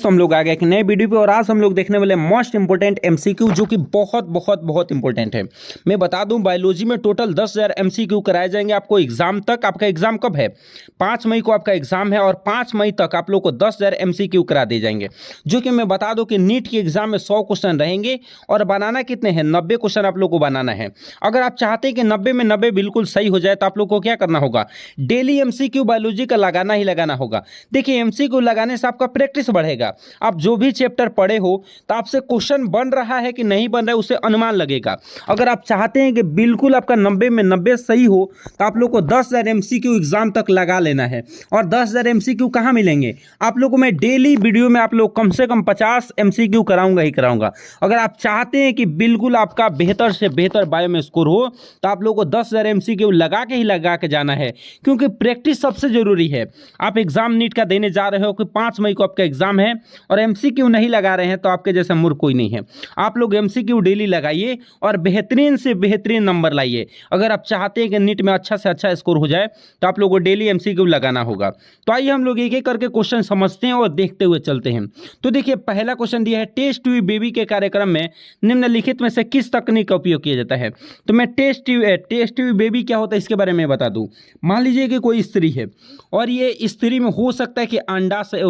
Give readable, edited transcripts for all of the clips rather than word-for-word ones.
दोस्तों हम लोग आ गए एक नए वीडियो पे और आज हम लोग देखने वाले मोस्ट इंपोर्टेंट एमसीक्यू जो कि बहुत बहुत बहुत इंपॉर्टेंट है। मैं बता दूं बायोलॉजी में टोटल 10,000 एमसीक्यू कराए जाएंगे आपको एग्जाम तक। आपका एग्जाम कब है? 5 मई को आपका एग्जाम है और 5 मई तक आप लोग को 10,000 एमसीक्यू करा दिए जाएंगे। जो कि मैं बता दूं कि नीट के एग्जाम में 100 क्वेश्चन रहेंगे और बनाना कितने हैं? 90 क्वेश्चन आप लोग को बनाना है। अगर आप चाहते हैं कि 90 में 90 बिल्कुल सही हो जाए तो आप लोग को क्या करना होगा? डेली एमसीक्यू बायोलॉजी का लगाना ही लगाना होगा। देखिए एमसीक्यू लगाने से आपका प्रैक्टिस बढ़ेगा। आप जो भी चैप्टर पढ़े हो तो आपसे क्वेश्चन बन रहा है कि नहीं बन रहा है उसे अनुमान लगेगा। अगर आप चाहते हैं कि बिल्कुल आपका 90 में 90 सही हो तो आप लोग को 10,000 एमसीक्यू एग्जाम तक लगा लेना है। और 10,000 एमसीक्यू कहाँ मिलेंगे? आप लोग को मैं डेली वीडियो में आप लोग कम से कम 50 एमसीक्यू कराऊंगा ही कराऊंगा। अगर आप चाहते हैं कि बिल्कुल आपका बेहतर से बेहतर बायो में स्कोर हो तो आप लोग को 10,000 एमसीक्यू लगा के ही लगा के जाना है, क्योंकि प्रैक्टिस सबसे जरूरी है। आप एग्जाम नीट का देने जा रहे हो कि 5 मई को आपका एग्जाम है और एमसीक्यू नहीं लगा रहे हैं तो आपके जैसा मूर्ख कोई नहीं है। आप लोग एमसीक्यू डेली लगाइए और बेहतरीन से बेहतरीन नंबर लाइए। अगर आप चाहते हैं कि नीट में अच्छा से अच्छा स्कोर हो जाए तो आप लोगों को डेली एमसीक्यू लगाना होगा। तो आइए हम लोग एक एक करके क्वेश्चन समझते हैं और देखते हुए चलते हैं। तो देखिए पहला क्वेश्चन दिया है, टेस्ट ट्यूब बेबी के कार्यक्रम में निम्नलिखित में से किस तकनीक का उपयोग किया जाता है? तो मैं टेस्ट ट्यूब बेबी क्या होता है इसके बारे में बता दूं। मान लीजिए कि कोई स्त्री है और ये स्त्री में हो सकता है कि अंडा से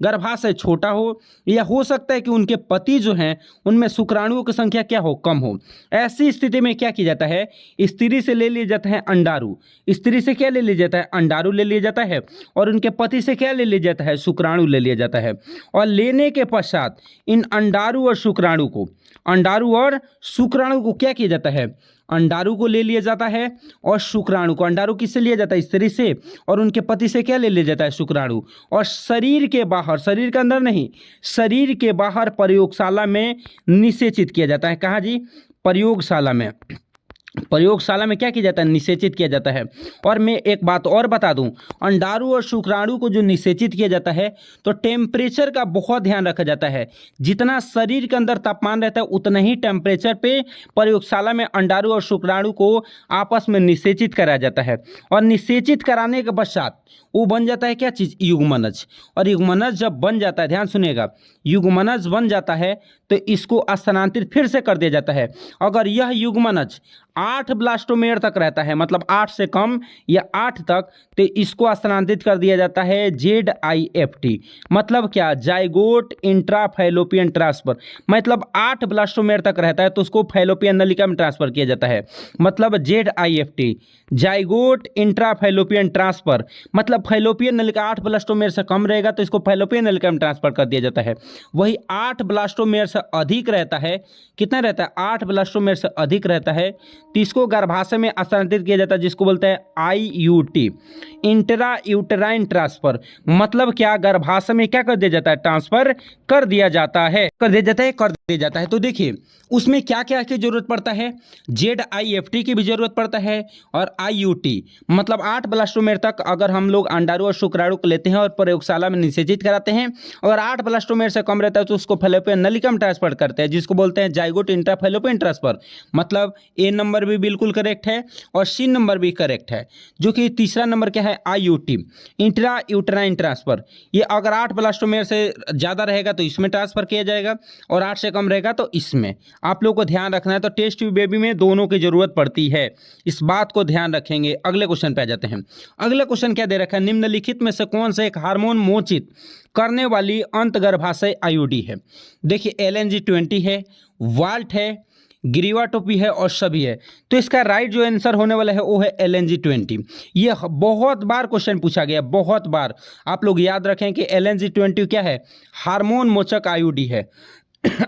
गर्भाशय छोटा हो, या हो सकता है कि उनके पति जो हैं उनमें शुक्राणुओं की संख्या क्या हो? कम हो। ऐसी स्थिति में क्या किया जाता है? स्त्री से ले लिया जाता है अंडाणु। स्त्री से क्या ले लिया जाता है? अंडाणु ले लिया जाता है। और उनके पति से क्या ले लिया जाता है? शुक्राणु ले लिया जाता है। और लेने के पश्चात इन अंडाणु और शुक्राणु को क्या किया जाता है? अंडाणु को ले लिया जाता है और शुक्राणु को। अंडाणु किससे लिया जाता है? स्त्री से। और उनके पति से क्या ले लिया जाता है? शुक्राणु। और शरीर के बाहर, शरीर के अंदर नहीं, शरीर के बाहर प्रयोगशाला में निषेचित किया जाता है। कहाँ जी? प्रयोगशाला में। प्रयोगशाला में क्या किया जाता है? निषेचित किया जाता है। और मैं एक बात और बता दूं, अंडाणु और शुक्राणु को जो निषेचित किया जाता है तो टेम्परेचर का बहुत ध्यान रखा जाता है। जितना शरीर के अंदर तापमान रहता है उतना ही टेम्परेचर पे प्रयोगशाला में अंडाणु और शुक्राणु को आपस में निषेचित कराया जाता है। और निषेचित कराने के पश्चात वो बन जाता है क्या चीज़? युग्मनज। और युग्मनज जब बन जाता है, ध्यान सुनिएगा, युग्मनज बन जाता है तो इसको स्थानांतरित फिर से कर दिया जाता है। अगर यह युग्मनज 8 ब्लास्टोमेर तक रहता है, मतलब 8 से कम या 8 तक, तो इसको स्थानांतरित कर दिया जाता है ZIFT। मतलब क्या? Zygote intrafallopian transfer. मतलब 8 ब्लास्टोमेर तक रहता है तो उसको फैलोपियन नलिका में ट्रांसफर किया जाता है। मतलब ZIFT, जाइगोट इंट्राफैलोपियन ट्रांसफर। मतलब फैलोपियन नलिका 8 ब्लास्टोमेर से कम रहेगा तो इसको फैलोपियन नलिका में ट्रांसफर कर दिया जाता है। वही 8 ब्लास्टोमेर से अधिक रहता है, कितना रहता है? 8 ब्लास्टोमेर से अधिक रहता है तो इसको गर्भाशय में स्थानांतरित किया जाता है, जिसको बोलते हैं IUT, इंट्रा यूटेराइन ट्रांसफर। मतलब क्या? गर्भाशय में क्या कर दिया जाता है? ट्रांसफर कर दिया जाता है। तो देखिए उसमें क्या क्या की जरूरत पड़ता है? ZIFT की भी जरूरत पड़ता है और IUT, मतलब 8 ब्लास्टोमेर तक अगर हम लोग अंडाणु और शुक्राणु को लेते हैं और प्रयोगशाला में निषेचित कराते हैं। अगर 8 ब्लास्टोमेर से कम रहता है तो उसको फैलोपियन नलिका में ट्रांसफर करते हैं, जिसको बोलते हैं जाइगोट इंट्राफैलोपियन ट्रांसफर। मतलब ए नंबर भी बिल्कुल करेक्ट है और सी नंबर भी करेक्ट है। जो कि तीसरा नंबर क्या है? IUT, intra uterine transfer. ये अगर 8 ब्लास्टोमेर से ज़्यादा रहेगा तो इसमें ट्रांसफर किया जाएगा और 8 से कम रहेगा तो इसमें। आप लोग को ध्यान रखना है। तो टेस्ट ट्यूब बेबी में दोनों की जरूरत पड़ती है, इस बात को ध्यान रखेंगे। अगले क्वेश्चन पे आ जाते हैं। अगला क्वेश्चन क्या दे रखा है? निम्नलिखित में से कौन सा एक हार्मोन मोचित करने वाली अंतगर्भाशय आईयूडी है? देखिए LNG-20 है, वाल्ट है, ग्रीवाटोपी है और सभी है। तो इसका राइट जो आंसर होने वाला है वो है LNG-20। ये बहुत बार क्वेश्चन पूछा गया, बहुत बार। आप लोग याद रखें कि LNG-20 क्या है? हार्मोन मोचक आईयूडी है।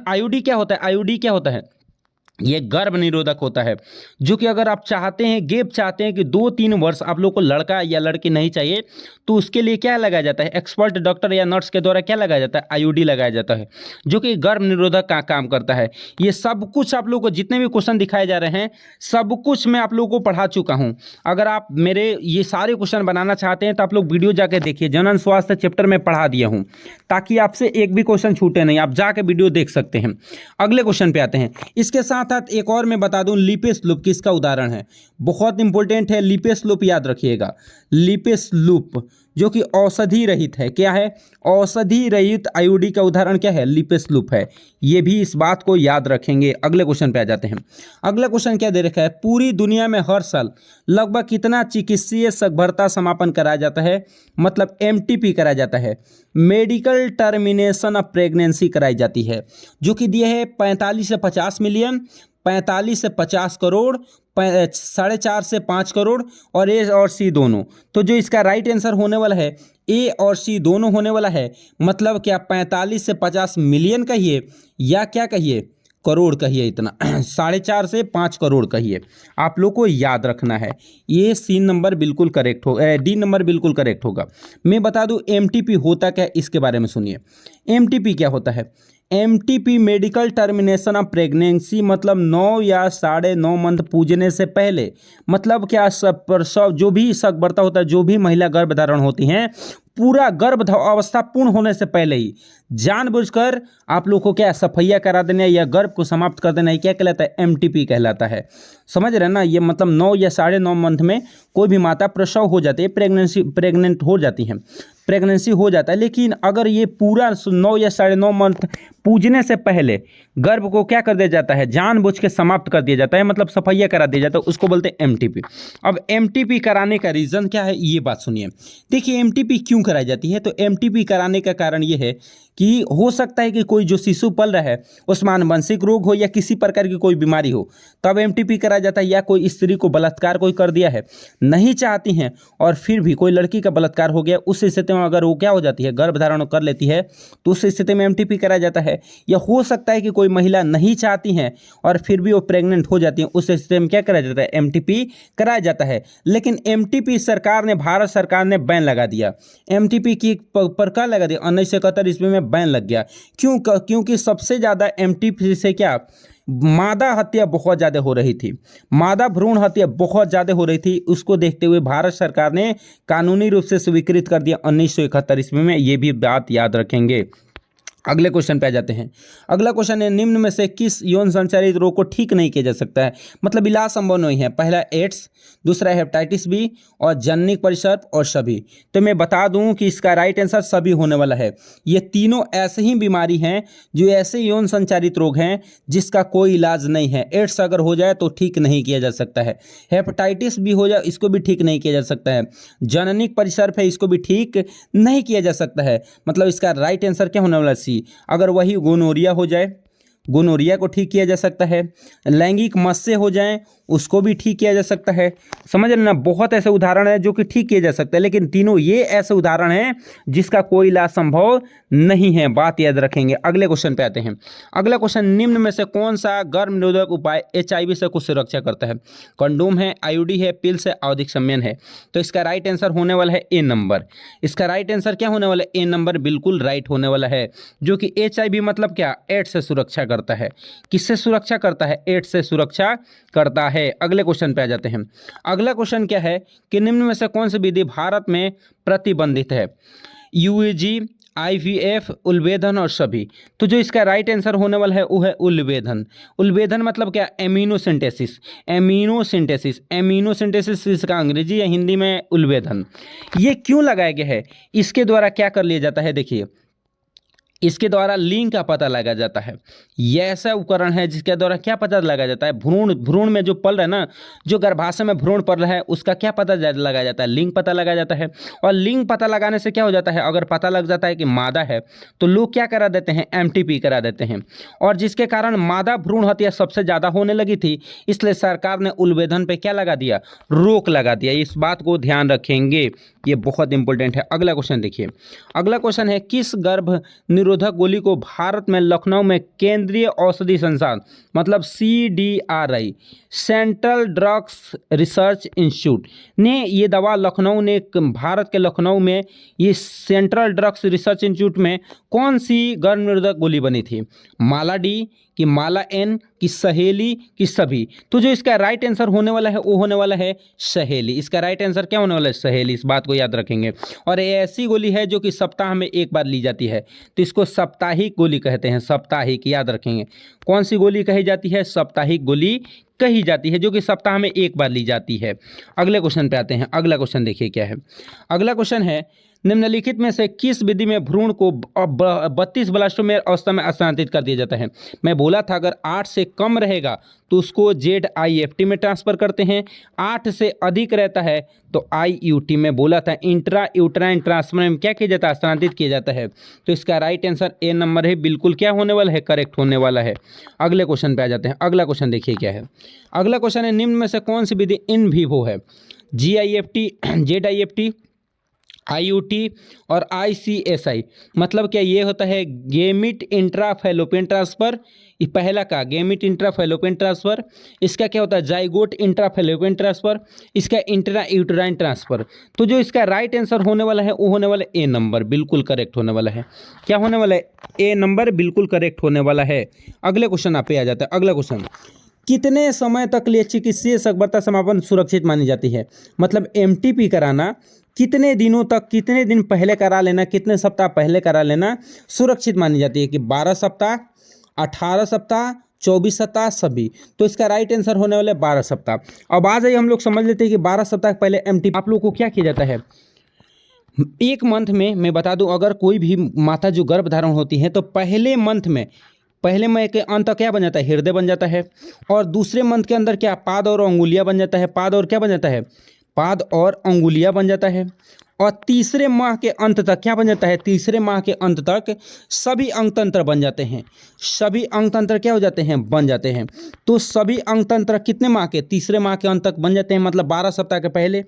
आईयूडी क्या होता है? आईयूडी क्या होता है? ये गर्भ निरोधक होता है। जो कि अगर आप चाहते हैं, गैप चाहते हैं कि 2-3 वर्ष आप लोग को लड़का या लड़की नहीं चाहिए तो उसके लिए क्या लगाया जाता है? एक्सपर्ट डॉक्टर या नर्स के द्वारा क्या लगाया जाता है? आईयूडी लगाया जाता है, जो कि गर्भ निरोधक का काम करता है। ये सब कुछ आप लोग को जितने भी क्वेश्चन दिखाए जा रहे हैं सब कुछ मैं आप लोगों को पढ़ा चुका हूँ। अगर आप मेरे ये सारे क्वेश्चन बनाना चाहते हैं तो आप लोग वीडियो जाके देखिए, जनन स्वास्थ्य चैप्टर में पढ़ा दिया हूँ, ताकि आपसे एक भी क्वेश्चन छूटे नहीं। आप जाके वीडियो देख सकते हैं। अगले क्वेश्चन पे आते हैं। इसके साथ साथ एक और मैं बता दूं, लिपेस लूप किसका उदाहरण है? बहुत इंपॉर्टेंट है, लिपेस लूप याद रखिएगा। लिपेस लूप जो कि औषधि रहित है। क्या है? औषधि रहित आईओडी का उदाहरण क्या है? लिपेस लूप है। ये भी इस बात को याद रखेंगे। अगले क्वेश्चन पे आ जाते हैं। अगला क्वेश्चन क्या दे रखा है? पूरी दुनिया में हर साल लगभग कितना चिकित्सीय सगर्भता समापन कराया जाता है? मतलब एमटीपी कराया जाता है, मेडिकल टर्मिनेशन ऑफ प्रेगनेंसी कराई जाती है, जो कि दिया है 45 से 50 मिलियन, 45 से 50 करोड़, 4.5 से 5 करोड़ और ए और सी दोनों। तो जो इसका राइट आंसर होने वाला है ए और सी दोनों होने वाला है। मतलब क्या 45 से 50 मिलियन कहिए या क्या कहिए, करोड़ कहिए, इतना 4.5 से 5 करोड़ कहिए। आप लोग को याद रखना है। ये सी नंबर बिल्कुल करेक्ट हो, डी नंबर बिल्कुल करेक्ट होगा। मैं बता दूं एमटीपी होता क्या, इसके बारे में सुनिए। एमटीपी क्या होता है? MTP medical termination of pregnancy, मतलब 9 या 9.5 मंथ पूजने से पहले, मतलब क्या सब प्रसव जो भी सगर्भता होता है, जो भी महिला गर्भधारण होती हैं, पूरा गर्भ अवस्था पूर्ण होने से पहले ही जानबूझकर आप लोग को क्या सफैया करा देना या गर्भ को समाप्त कर देना, क्या कहलाता है? एमटीपी कहलाता है। समझ रहे ना? ये मतलब 9 या 9.5 मंथ में कोई भी माता प्रसव हो जाती है, प्रेग्नेंट हो जाती हैं, प्रेगनेंसी हो जाता है। लेकिन अगर ये पूरा 9 या 9.5 मंथ पूजने से पहले गर्भ को क्या कर दिया जाता है? जानबूझ के समाप्त कर दिया जाता है, मतलब सफैया करा दिया जाता है, उसको बोलते हैं एमटीपी। अब एमटीपी कराने का रीज़न क्या है, ये बात सुनिए। देखिए एमटीपी क्यों कराई जाती है? तो एमटीपी कराने का कारण ये है कि हो सकता है कि कोई जो शिशु पल रहा है उसमें आनुवंशिक रोग हो या किसी प्रकार की कोई बीमारी हो, तब एमटीपी कराया जाता है। या कोई स्त्री को बलात्कार कोई कर दिया है, नहीं चाहती हैं और फिर भी कोई लड़की का बलात्कार हो गया, उस स्थिति में अगर वो क्या हो जाती है, गर्भधारण कर लेती है, तो उस स्थिति में एमटीपी कराया जाता है। या हो सकता है कि कोई महिला नहीं चाहती हैं और फिर भी वो प्रेग्नेंट हो जाती हैं, उस स्थिति में क्या कराया जाता है? एमटीपी कराया जाता है। लेकिन एमटीपी सरकार ने, भारत सरकार ने बैन लगा दिया। एमटीपी की पर क्या लगा दिया? 1971 ईस्वी में बैन लग गया। क्यों? क्योंकि सबसे ज़्यादा एमटीपी से क्या मादा हत्या बहुत ज़्यादा हो रही थी, मादा भ्रूण हत्या बहुत ज़्यादा हो रही थी। उसको देखते हुए भारत सरकार ने कानूनी रूप से स्वीकृत कर दिया 1971 ईस्वी में। ये भी बात याद रखेंगे। अगले क्वेश्चन पे आ जाते हैं। अगला क्वेश्चन है, निम्न में से किस यौन संचारित रोग को ठीक नहीं किया जा सकता है? मतलब इलाज संभव नहीं है। पहला एड्स, दूसरा हेपेटाइटिस बी और जननिक परिसर्प और सभी। तो मैं बता दूं कि इसका राइट आंसर सभी होने वाला है। ये तीनों ऐसे ही बीमारी हैं जो ऐसे यौन संचारित रोग हैं जिसका कोई इलाज नहीं है। एड्स अगर हो जाए तो ठीक नहीं किया जा सकता है, हेपेटाइटिस बी हो जाए इसको भी ठीक नहीं किया जा सकता है, जननिक परिसर्प है इसको भी ठीक नहीं किया जा सकता है। मतलब इसका राइट आंसर क्या होने वाला है? सी। अगर वही गोनोरिया हो जाए, गोनोरिया को ठीक किया जा सकता है। लैंगिक मस्से हो जाएं उसको भी ठीक किया जा सकता है। समझ रहे ना? बहुत ऐसे उदाहरण है जो कि ठीक किए जा सकते हैं, लेकिन तीनों ये ऐसे उदाहरण हैं जिसका कोई इलाज संभव नहीं है। बात याद रखेंगे। अगले क्वेश्चन पे आते हैं। अगला क्वेश्चन, निम्न में से कौन सा गर्भ निरोधक उपाय एचआईवी से कुछ सुरक्षा करता है? कंडोम है, आईयूडी है, पिल्स है, आवधिक संयमन है। तो इसका राइट आंसर होने वाला है ए नंबर। इसका राइट आंसर क्या होने वाला है? ए नंबर बिल्कुल राइट होने वाला है, जो कि एचआईवी मतलब क्या, एड्स से सुरक्षा करता है। किससे सुरक्षा करता है? एड्स से सुरक्षा करता है। अगले क्वेश्चन पे आ जाते हैं। अगला क्वेश्चन क्या है कि निम्न में से कौन सी विधि भारत में प्रतिबंधित है? यूएजी, आईवीएफ, उल्बेधन और सभी। तो जो इसका राइट आंसर होने वाला है वो है उल्बेधन। उल्बेधन मतलब क्या? एमिनोसिंथेसिस। एमिनोसिंथेसिस, एमिनोसिंथेसिस इसका अंग्रेजी या हिंदी में उल्बेधन। ये क्यों लगाया गया है? इसके द्वारा क्या कर लिया जाता है? देखिए, इसके द्वारा लिंग का पता लगाया जाता है। यह ऐसा उपकरण है जिसके द्वारा क्या पता लगाया जाता है? भ्रूण में जो पल रहा है ना, जो गर्भाशय में भ्रूण पल रहा है, उसका क्या पता लगाया जाता है? लिंग पता लगाया जाता है। और लिंग पता लगाने से क्या हो जाता है? अगर पता लग जाता है कि मादा है तो लोग क्या करा देते हैं? एमटीपी करा देते हैं। और जिसके कारण मादा भ्रूण हत्या सबसे ज़्यादा होने लगी थी, इसलिए सरकार ने उल्बेधन पे क्या लगा दिया? रोक लगा दिया। इस बात को ध्यान रखेंगे, ये बहुत इंपॉर्टेंट है। अगला क्वेश्चन देखिए। अगला क्वेश्चन है, किस गर्भ निरोधक गोली को भारत में लखनऊ में केंद्रीय औषधि संस्थान मतलब CDRI, central drugs research institute ने ये दवा लखनऊ ने, भारत के लखनऊ में ये सेंट्रल ड्रग्स रिसर्च इंस्टीट्यूट में कौन सी गर्भ निरोधक गोली बनी थी? मालाडी, कि माला एन, कि सहेली, कि सभी। तो जो इसका राइट आंसर होने वाला है वो होने वाला है सहेली। इसका राइट आंसर क्या होने वाला है? सहेली। इस बात को याद रखेंगे। और ये ऐसी गोली है जो कि सप्ताह में एक बार ली जाती है, तो इसको साप्ताहिक गोली कहते हैं। साप्ताहिक, याद रखेंगे। कौन सी गोली कही जाती है? साप्ताहिक गोली कही जाती है, जो कि सप्ताह में एक बार ली जाती है। अगले क्वेश्चन पे आते हैं। अगला क्वेश्चन देखिए क्या है। अगला क्वेश्चन है, निम्नलिखित में से किस विधि में भ्रूण को 32 ब्लास्टोमेर अवस्था में स्थानांतरित कर दिया जाता है? मैं बोला था अगर 8 से कम रहेगा तो उसको ZIFT में ट्रांसफर करते हैं, 8 से अधिक रहता है तो IUT में, बोला था इंट्रा यूट्राइन ट्रांसफर में क्या किया जाता है? स्थानांतरित किया जाता है। तो इसका राइट आंसर ए नंबर है, बिल्कुल क्या होने वाला है? करेक्ट होने वाला है। अगले क्वेश्चन पे आ जाते हैं। अगला क्वेश्चन देखिए क्या है। अगला क्वेश्चन है, निम्न में से कौन सी विधि इन विवो है? GIFT, ZIFT, IUT और ICSI। मतलब क्या ये होता है? गेमिट इंट्रा फैलोपियन ट्रांसफर, ये पहला का गेमिट इंट्रा फैलोपियन ट्रांसफर। इसका क्या होता है? Zygote intra fallopian transfer. इसका इंट्रा यूट्राइन ट्रांसफर। तो जो इसका राइट आंसर होने वाला है वो होने वाला है ए नंबर, बिल्कुल करेक्ट होने वाला है। क्या होने वाला है? ए नंबर, बिल्कुल करेक्ट होने वाला है। अगले क्वेश्चन आप पे आ जाता है। अगला क्वेश्चन, कितने समय तक लिए चिकित्सीय सकबरता समापन सुरक्षित मानी जाती है? मतलब MTP कराना कितने दिनों तक, कितने दिन पहले करा लेना, कितने सप्ताह पहले करा लेना सुरक्षित मानी जाती है? कि 12 सप्ताह, 18 सप्ताह, 24 सप्ताह, सभी। तो इसका राइट आंसर होने वाला है 12 सप्ताह। अब आ जाइए हम लोग समझ लेते हैं कि 12 सप्ताह पहले MTP आप लोग को क्या किया जाता है? एक मंथ में मैं बता दूं, अगर कोई भी माता जो गर्भ धारण होती है तो पहले महीने के अंत तक क्या बन जाता है? हृदय बन जाता है। और दूसरे मंथ के अंदर क्या? पाद और अंगुलियां बन जाता है। पाद और क्या बन जाता है? पाद और अंगुलियां बन जाता है। और तीसरे माह के अंत तक क्या बन जाता है? तीसरे माह के अंत तक सभी अंगतंत्र बन जाते हैं। सभी अंगतंत्र क्या हो जाते हैं? बन जाते हैं। तो सभी अंगतंत्र कितने माह के? तीसरे माह के अंत तक बन जाते हैं, मतलब 12 सप्ताह के पहले।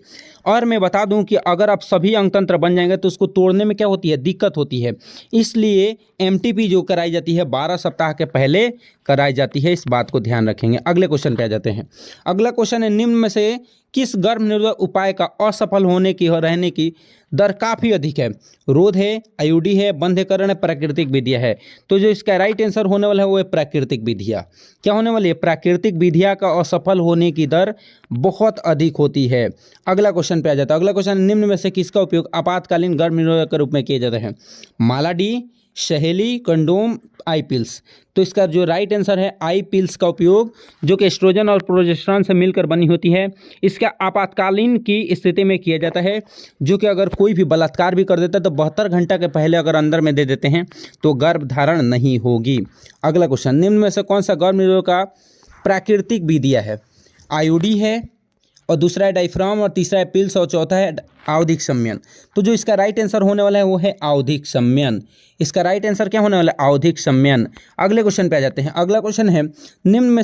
और मैं बता दूं कि अगर आप सभी अंगतंत्र बन जाएंगे तो उसको तोड़ने में क्या होती है? दिक्कत होती है। इसलिए MTP जो कराई जाती है 12 सप्ताह के पहले कराई जाती है, इस बात को ध्यान रखेंगे। अगले क्वेश्चन पे आ जाते हैं। अगला क्वेश्चन है, निम्न में से किस गर्भ निरोधक उपाय का असफल होने की और रहने की दर काफ़ी अधिक है? रोध है, IUD है, बंध्यकरण है, प्राकृतिक विधियाँ है। तो जो इसका राइट आंसर होने वाला है वो है प्राकृतिक विधियाँ। क्या होने वाली है? प्राकृतिक विधियाँ का असफल होने की दर बहुत अधिक होती है। अगला क्वेश्चन पे आ जाता है। अगला क्वेश्चन, निम्न में से किसका उपयोग आपातकालीन गर्भ निरोधक के रूप में किया जाता है? माला डी, सहेली, कंडोम, आई पिल्स। तो इसका जो राइट आंसर है आई पिल्स का उपयोग, जो कि एस्ट्रोजन और प्रोजेस्टेरॉन से मिलकर बनी होती है, इसका आपातकालीन की स्थिति में किया जाता है। जो कि अगर कोई भी बलात्कार भी कर देता है तो 72 घंटा के पहले अगर अंदर में दे देते हैं तो गर्भ धारण नहीं होगी। अगला क्वेश्चन, निम्न में से कौन सा गर्भ निरोधक का प्राकृतिक विधिया है? IUD है, और दूसरा है डायफ्राम, और तीसरा है पिल्स, और चौथा है आवधिक सम्यन। तो जो इसका राइट आंसर होने वाला है वो है आवधिक सम्यन। इसका राइट आंसर क्या होने वाला है? आवधिक सम्यन। अगले क्वेश्चन पे आ जाते हैं। अगला क्वेश्चन है, निम्न में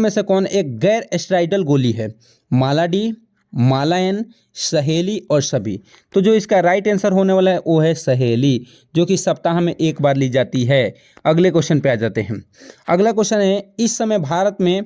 से कौन एक गैर एस्ट्राइडल गोली है? माला डी, माला एन, सहेली और सभी। तो जो इसका राइट आंसर होने वाला है वो है सहेली, जो कि सप्ताह में एक बार ली जाती है। अगले क्वेश्चन पे आ जाते हैं। अगला क्वेश्चन है, इस समय भारत में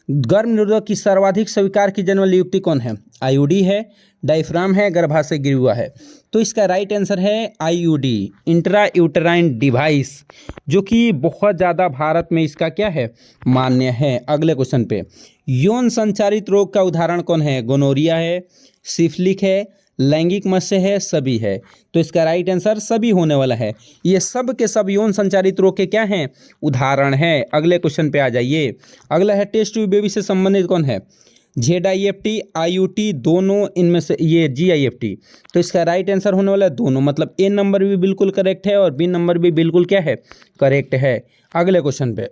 गर्भ निरोधक की सर्वाधिक स्वीकार की जाने वाली युक्ति कौन है? IUD है, डायफ्राम है, गर्भाशय गिरुआ है। तो इसका राइट आंसर है IUD, इंट्रा यूटेराइन डिवाइस, जो कि बहुत ज़्यादा भारत में इसका क्या है? मान्य है। अगले क्वेश्चन पे, यौन संचारित रोग का उदाहरण कौन है? गोनोरिया है, सिफिलिस है, लैंगिक मत्स्य है, सभी है। तो इसका राइट आंसर सभी होने वाला है। ये सब के सब यौन संचारित रोग के क्या हैं? उदाहरण है। अगले क्वेश्चन पे आ जाइए। अगला है, टेस्ट ट्यूब बेबी से संबंधित कौन है? ZIFT, IUT, दोनों इनमें से ये GIFT। तो इसका राइट आंसर होने वाला है दोनों, मतलब A नंबर भी बिल्कुल करेक्ट है और B नंबर भी बिल्कुल क्या है? करेक्ट है। अगले क्वेश्चन पे,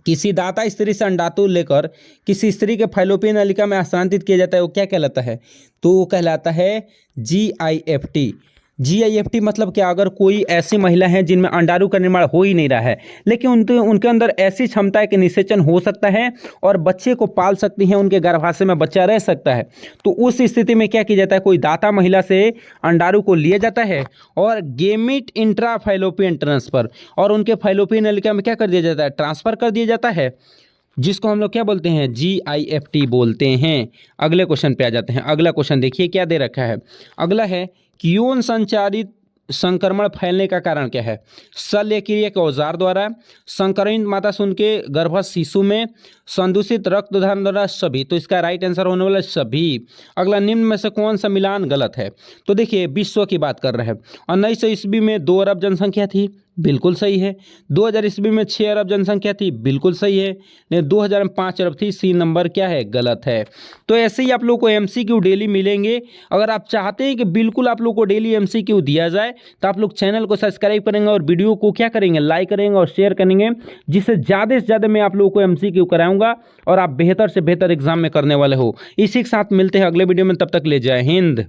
किसी दाता स्त्री से अंडातु लेकर किसी स्त्री के फैलोपियन नलिका में हस्तांतरित किया जाता है, वो क्या कहलाता है? तो वो कहलाता है GIFT। GIFT मतलब क्या? अगर कोई ऐसी महिला है जिनमें अंडाणु का निर्माण हो ही नहीं रहा है, लेकिन उनके अंदर ऐसी क्षमता है कि निषेचन हो सकता है और बच्चे को पाल सकती हैं, उनके गर्भाशय में बच्चा रह सकता है, तो उस स्थिति में क्या किया जाता है? कोई दाता महिला से अंडाणु को लिया जाता है और गेमिट इंट्रा फैलोपियन ट्रांसफर, और उनके फैलोपियन नलिका में क्या कर दिया जाता है? ट्रांसफर कर दिया जाता है, जिसको हम लोग क्या बोलते हैं? GIFT बोलते हैं। अगले क्वेश्चन पे आ जाते हैं। अगला क्वेश्चन देखिए क्या दे रखा है। अगला है कि यौन संचारित संक्रमण फैलने का कारण क्या है? शल्य क्रिया के औजार द्वारा, संक्रमित माता से उनके गर्भस्थ शिशु में, संदूषित रक्तदान द्वारा, सभी। तो इसका राइट आंसर होने वाला है सभी। अगला, निम्न में से कौन सा मिलान गलत है? तो देखिए, विश्व की बात कर रहे हैं। 1900 ईस्वी में 2 अरब जनसंख्या थी, बिल्कुल सही है। 2000 ईस्वी में 6 अरब जनसंख्या थी, बिल्कुल सही है। नहीं, 2000 में 5 अरब थी, सी नंबर क्या है? गलत है। तो ऐसे ही आप लोग को एमसीक्यू डेली मिलेंगे। अगर आप चाहते हैं कि बिल्कुल आप लोग को डेली एमसीक्यू दिया जाए तो आप लोग चैनल को सब्सक्राइब करेंगे और वीडियो को क्या करेंगे? लाइक करेंगे और शेयर करेंगे, जिससे ज़्यादा से ज़्यादा मैं आप लोगों को एमसीक्यू कराऊंगा और आप बेहतर से बेहतर एग्जाम में करने वाले हो। इसी के साथ मिलते हैं अगले वीडियो में, तब तक ले जय हिंद।